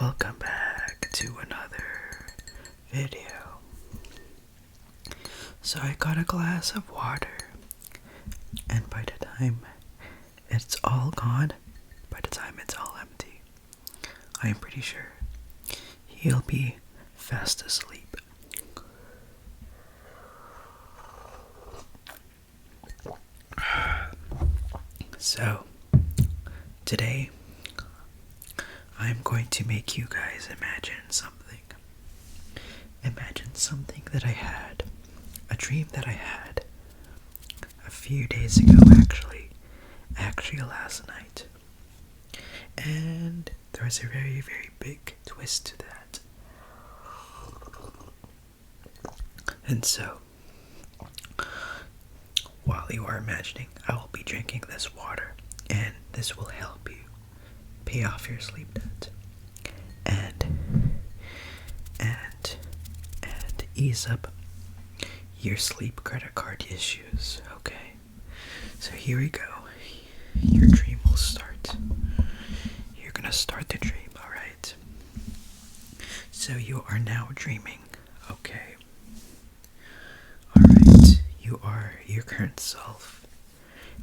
Welcome back to another video. So I got a glass of water, and by the time it's all gone, by the time it's all empty, I am pretty sure he'll be fast asleep. So today I'm going to make you guys imagine something. Imagine something that I had, a dream that I had a few days ago actually last night. And there was a very, very big twist to that. And so, while you are imagining, I will be drinking this water, and this will help you pay off your sleep debt and ease up your sleep credit card issues. Okay, so here we go. Your dream will start. You're gonna start the dream, alright? So you are now dreaming, okay? Alright, you are your current self.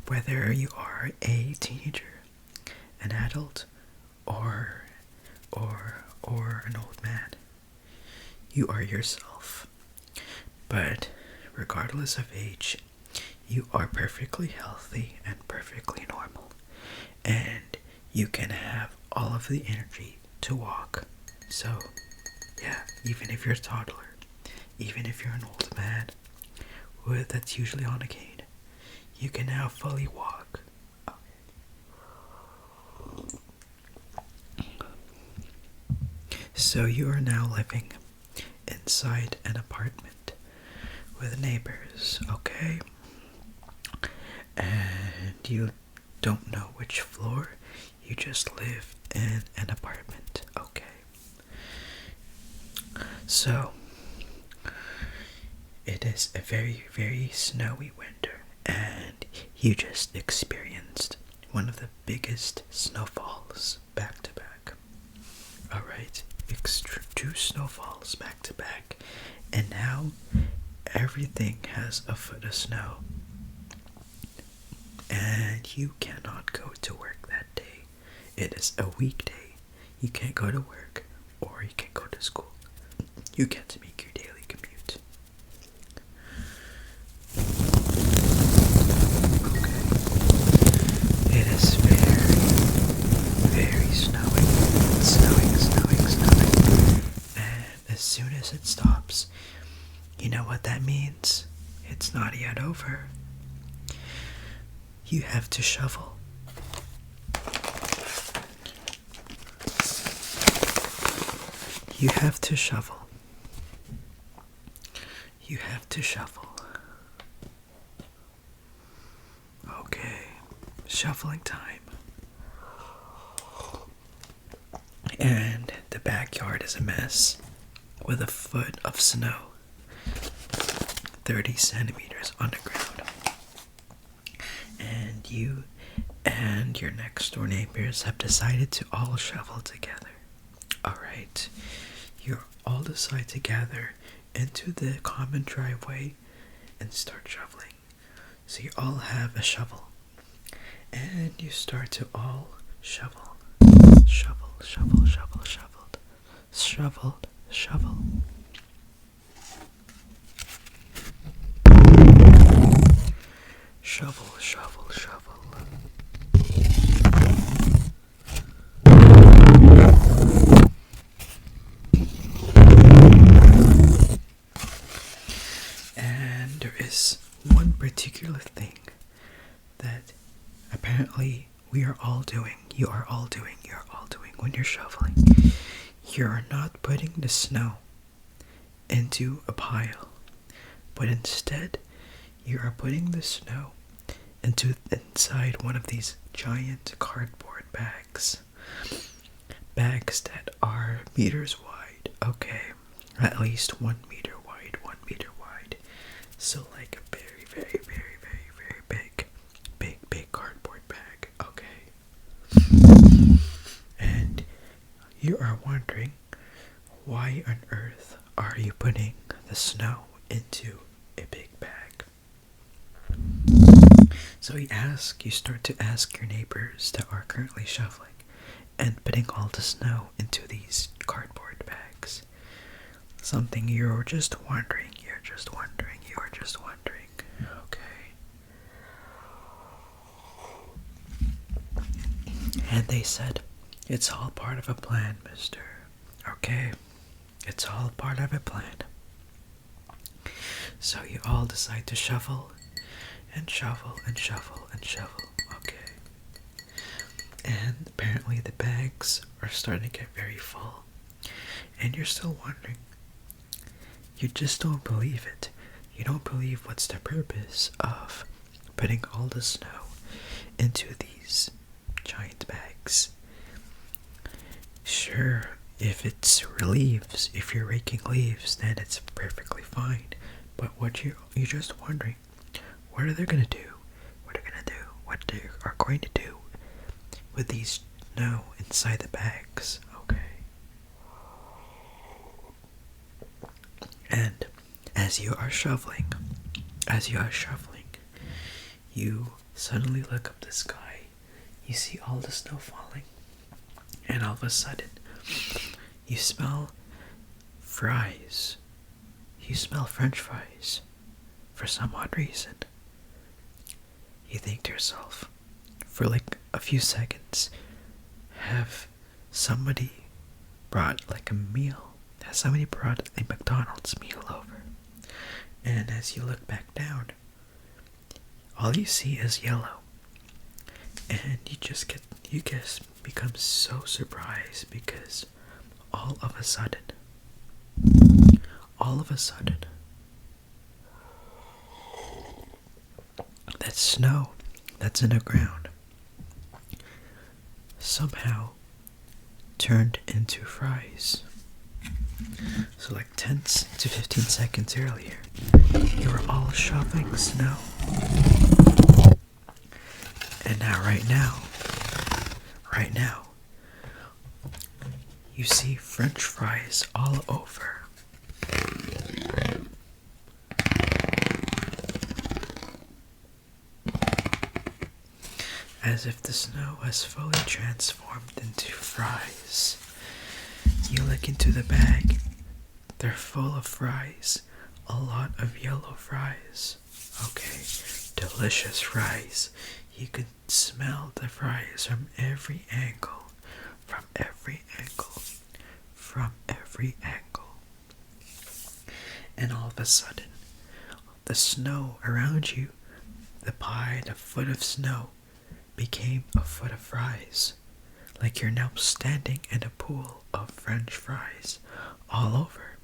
Whether you are a teenager, an adult, or an old man, you are yourself. But regardless of age, you are perfectly healthy and perfectly normal. And you can have all of the energy to walk. So, yeah, even if you're a toddler, even if you're an old man that's usually on a cane, you can now fully walk. So you are now living inside an apartment with neighbors, okay? And you don't know which floor, you just live in an apartment, okay? So, it is a very, very snowy winter, and you just experienced one of the biggest snowfalls back to back. Alright, two snowfalls back to back, and now everything has a foot of snow. And you cannot go to work that day. It is a weekday. You can't go to work, or you can't go to school. You get to make your daily commute. Okay. It is very, very snowing. Snowing. And as soon as it stops, you know what that means? It's not yet over. You have to shovel. You have to shovel. You have to shovel. Okay, shoveling time. And the backyard is a mess with a foot of snow, 30 centimeters underground. And you and your next door neighbors have decided to all shovel together. Alright, you all decide to gather into the common driveway and start shoveling. So you all have a shovel, and you start to all shovel. Shoveled. Shovel. And there is one particular thing that apparently you are all doing when you're shoveling. You're not putting the snow into a pile, but instead you are putting the snow inside one of these giant cardboard bags that are meters wide, okay, at least 1 meter wide, so like a very, very, very, very, very big cardboard bag, okay. And You are wondering, why on earth are you putting the snow into a big bag? So you start to ask your neighbors that are currently shoveling and putting all the snow into these cardboard bags. Something you're just wondering, okay? And they said, it's all part of a plan, mister. Okay, it's all part of a plan. So you all decide to shovel and shovel and shovel and shovel, okay? And apparently the bags are starting to get very full. And you're still wondering. You just don't believe it. You don't believe what's the purpose of putting all the snow into these giant bags. Sure, if it's leaves, if you're raking leaves, then it's perfectly fine. But you're just wondering, what are they gonna do? What they are going to do with these snow inside the bags, okay? And as you are shoveling, you suddenly look up the sky. You see all the snow falling, and all of a sudden, you smell fries. You smell French fries for some odd reason. You think to yourself, for like a few seconds, have somebody brought like a meal? Has somebody brought a McDonald's meal over? And as you look back down, all you see is yellow. And you just become so surprised because all of a sudden, that snow that's in the ground somehow turned into fries. So like 10 to 15 seconds earlier, you were all shoveling snow. And now, right now, you see French fries all over. As if the snow has fully transformed into fries. You look into the bag. They're full of fries. A lot of yellow fries. Okay, delicious fries. You can smell the fries from every angle. From every angle. And all of a sudden, the snow around you, the foot of snow, became a foot of fries. Like you're now standing in a pool of French fries all over.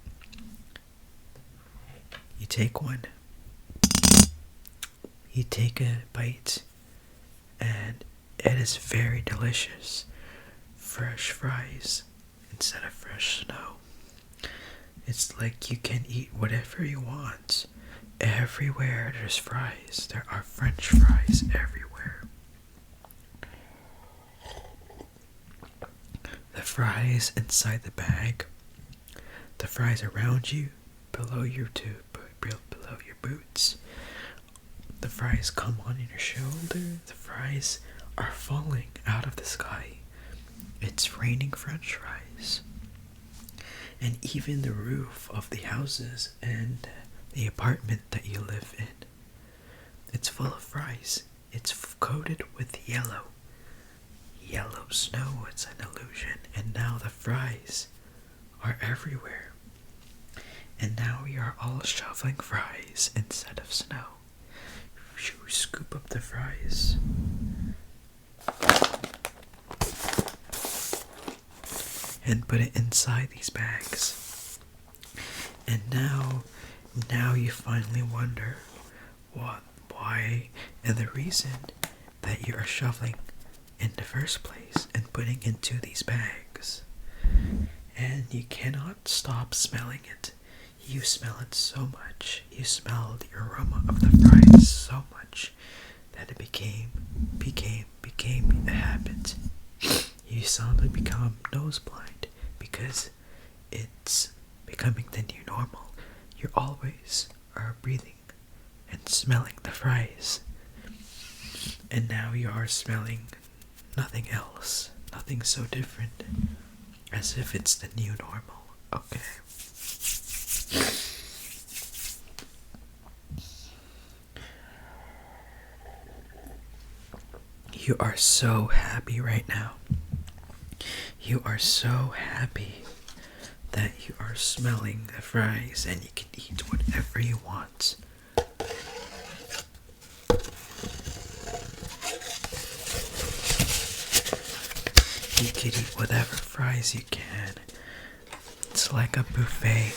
You take one. You take a bite, and it is very delicious. Fresh fries instead of fresh snow. It's like you can eat whatever you want. Everywhere there's fries. There are French fries everywhere. The fries inside the bag. The fries around you, below your boots. The fries come on your shoulder. The fries are falling out of the sky. It's raining French fries. And even the roof of the houses and the apartment that you live in, it's full of fries. It's coated with yellow snow. It's an illusion. And now the fries are everywhere. And now we are all shoveling fries instead of snow. Should we scoop up the fries? And put it inside these bags. And now you finally wonder why, and the reason that you are shoveling in the first place and putting into these bags. And you cannot stop smelling it. You smell it so much. You smell the aroma of the fries so much that it became a habit. You suddenly become nose blind. because it's becoming the new normal. You always are breathing and smelling the fries. And now you are smelling nothing else, nothing so different, as if it's the new normal. Okay. You are so happy right now. You are so happy that you are smelling the fries and you can eat whatever you want. You can eat whatever fries you can. It's like a buffet.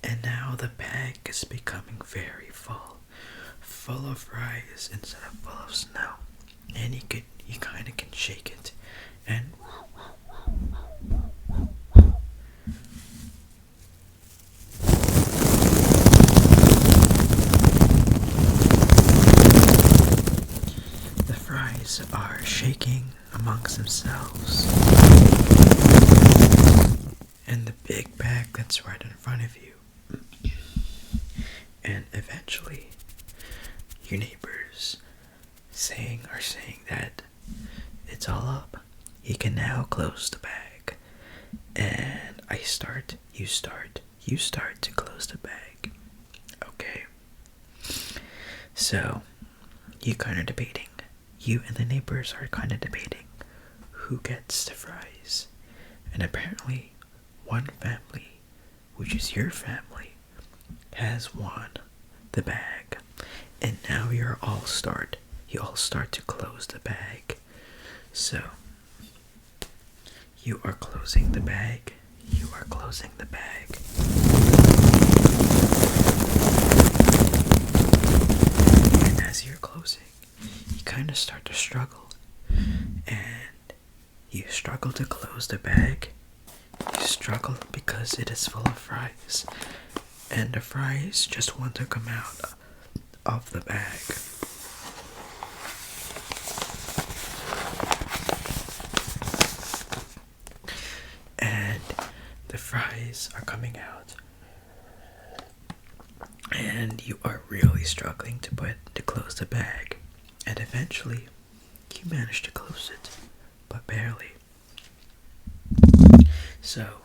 And now the bag is becoming very full. Full of fries instead of full of snow. And you kind of can shake it. And the fries are shaking amongst themselves. And the big bag that's right in front of you. And eventually, your neighbors are saying that it's all up. You can now close the bag. And you start to close the bag. Okay. So, you and the neighbors are kind of debating who gets the fries. And apparently, one family, which is your family, has won the bag. And now you all start to close the bag. So, you are closing the bag. You are closing the bag. And as you're closing, you kind of start to struggle. And you struggle to close the bag. You struggle because it is full of fries. And the fries just want to come out of the bag. And the fries are coming out. And you are really struggling to close the bag. And eventually, you manage to close it, but barely. So,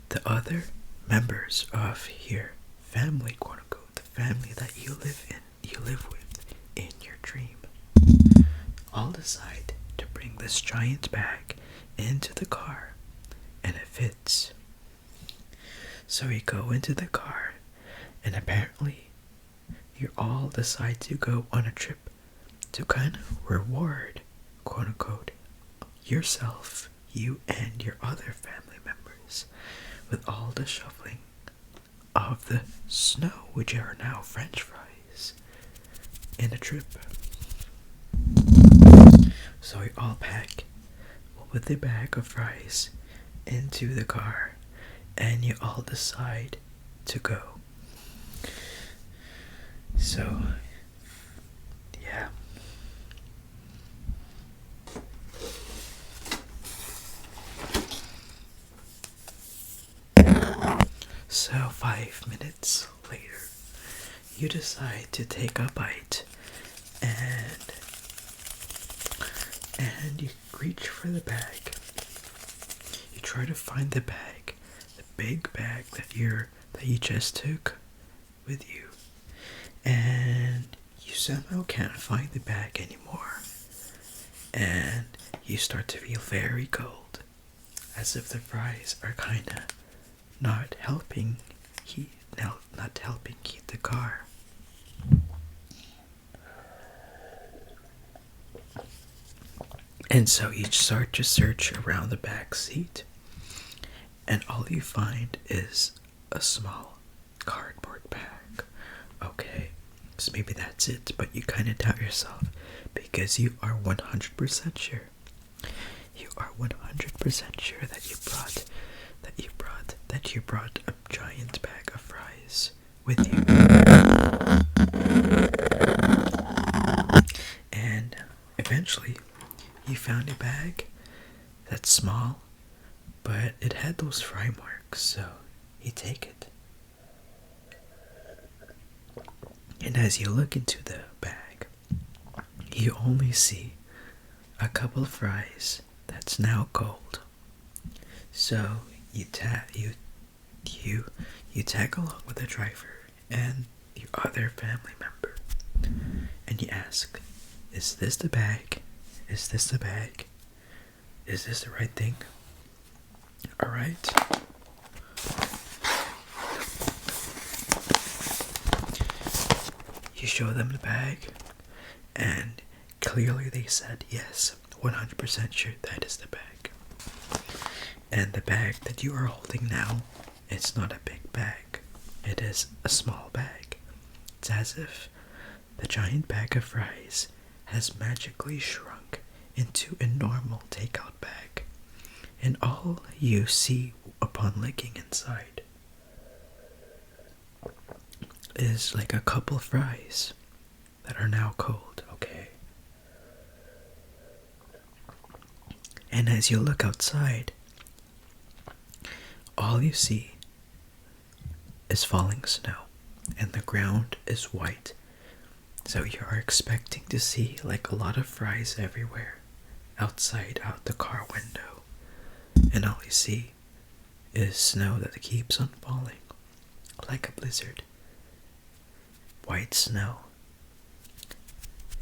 the other members of your family, quote unquote, the family that you live with in your dream, all decide to bring this giant bag into the car, and it fits. So you go into the car, and apparently you all decide to go on a trip to kind of reward, quote unquote, yourself, you and your other family members, with all the shoveling of the snow, which are now French fries, in a trip. So we all pack with the bag of fries into the car, and you all decide to go. So, yeah. So 5 minutes later, you decide to take a bite and you reach for the bag. You try to find the bag, the big bag that you just took with you, and you somehow can't find the bag anymore. And you start to feel very cold, as if the fries are kinda not helping heat the car. And so you start to search around the back seat, and all you find is a small cardboard bag. Okay, so maybe that's it, but you kind of doubt yourself because you are 100% sure. You are 100% sure that you brought a giant bag of fries with you. And eventually, you found a bag that's small, but it had those fry marks, so you take it. And as you look into the bag, you only see a couple of fries that's now cold. So you tag along with the driver and your other family member, and you ask, "Is this the bag? Is this the bag? Is this the right thing?" All right. You show them the bag, and clearly they said yes, 100% sure that is the bag. And the bag that you are holding now, it's not a big bag. It is a small bag. It's as if the giant bag of fries has magically shrunk into a normal takeout bag. And all you see upon looking inside is like a couple of fries that are now cold, okay? And as you look outside, all you see is falling snow, and the ground is white. So you are expecting to see like a lot of fries everywhere outside out the car window, and all you see is snow that keeps on falling like a blizzard. White snow,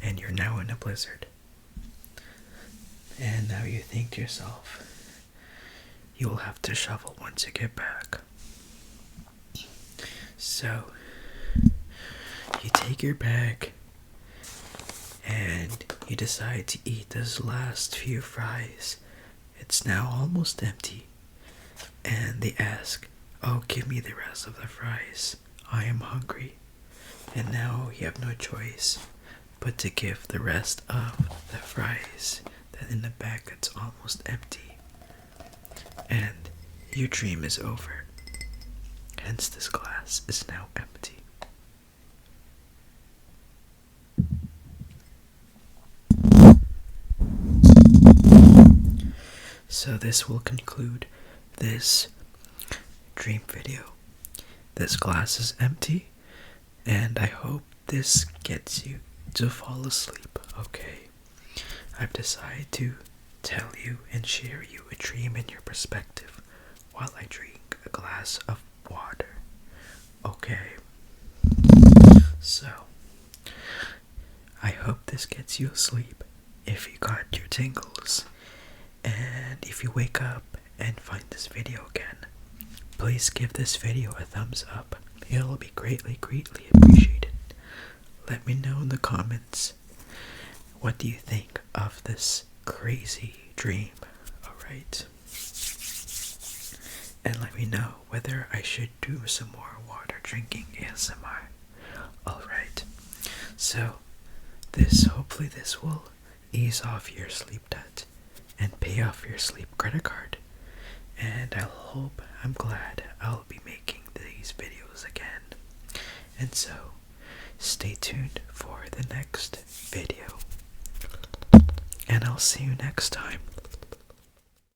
and you're now in a blizzard. And now you think to yourself, you will have to shovel once you get back. So you take your bag and you decide to eat those last few fries. It's now almost empty, and they ask, "Oh, give me the rest of the fries. I am hungry." And now you have no choice but to give the rest of the fries that in the bag that's almost empty. And your dream is over. Hence this glass is now empty. So this will conclude this dream video. This glass is empty, and I hope this gets you to fall asleep, okay? I've decided to tell you and share you a dream in your perspective while I drink a glass of water, okay? So, I hope this gets you asleep if you got your tingles. And if you wake up and find this video again, please give this video a thumbs up. It'll be greatly appreciated. Let me know in the comments, what do you think of this crazy dream, alright? And let me know whether I should do some more water drinking ASMR. Alright, so hopefully this will ease off your sleep debt and pay off your sleep credit card. And I'm glad I'll be making these videos again. And so, stay tuned for the next video. And I'll see you next time.